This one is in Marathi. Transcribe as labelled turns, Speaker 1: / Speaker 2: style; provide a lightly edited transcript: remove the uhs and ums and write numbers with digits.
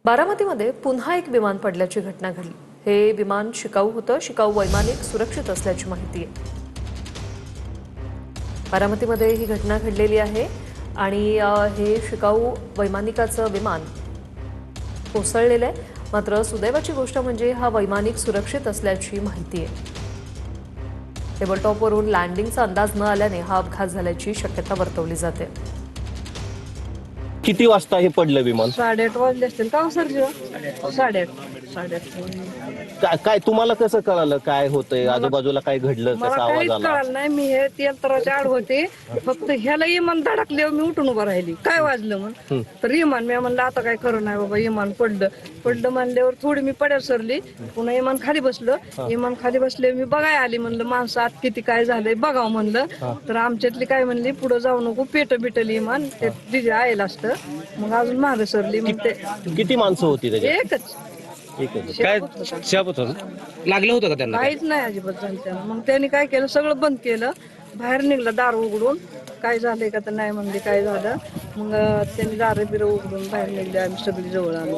Speaker 1: बारामतीमध्ये पुन्हा एक विमान पडल्याची घटना घडली। हे विमान शिकाऊ होतं। शिकाऊ वैमानिक सुरक्षित असल्याची माहिती आहे। बारामतीमध्ये ही घटना घडलेली आहे आणि हे शिकाऊ वैमानिकाचं विमान कोसळलेलं आहे। मात्र सुदैवाची गोष्ट म्हणजे हा वैमानिक सुरक्षित असल्याची माहिती आहे। टेबलटॉपवरून लँडिंगचा अंदाज न आल्याने हा अपघात झाल्याची शक्यता वर्तवली जाते।
Speaker 2: किती वाजता हे पडलं विमान?
Speaker 3: 8:30 वाजले असतील का हो सर? 8:30.
Speaker 2: काय तुम्हाला कसं कळालं काय होतंय?
Speaker 3: मला-
Speaker 2: आजूबाजूला काय घडलं?
Speaker 3: मला
Speaker 2: कसा आवाज
Speaker 3: काहीच
Speaker 2: आला?
Speaker 3: कळालं नाही। मी हे तेलतराच्या आड होते, फक्त ह्याला इमान धडकल्यावर मी उठून उभं राहिली। काय वाजलं मग तर इमान, मी म्हणलं आता काय खरं नाही बाबा, इमान पडलं म्हणल्यावर थोडी मी पड्यावर सरली, पुन्हा इमान खाली बसलं। इमान खाली बसले, मी बघाय आली, म्हणलं माणसं आत किती काय झालंय बघावं म्हणलं। तर आमच्यातली काय म्हणली, पुढे जाऊ नको, बिटल इमान ते तिथे आयल असतं। मग अजून मागे सरली। मग ते
Speaker 2: किती माणसं होती त्याच्यात?
Speaker 3: एकच
Speaker 4: काय शाबत होतं? लागलं होतं का त्यांना?
Speaker 3: काहीच नाही अजिबात झालं त्यांना। मग त्यांनी काय केलं, सगळं बंद केलं, बाहेर निघलं दार उघडून, काय झालंय का तर नाही म्हणले काय झालं। मग त्यांनी दार बिरं उघडून बाहेर निघले, आम्ही सगळी जवळ आलो।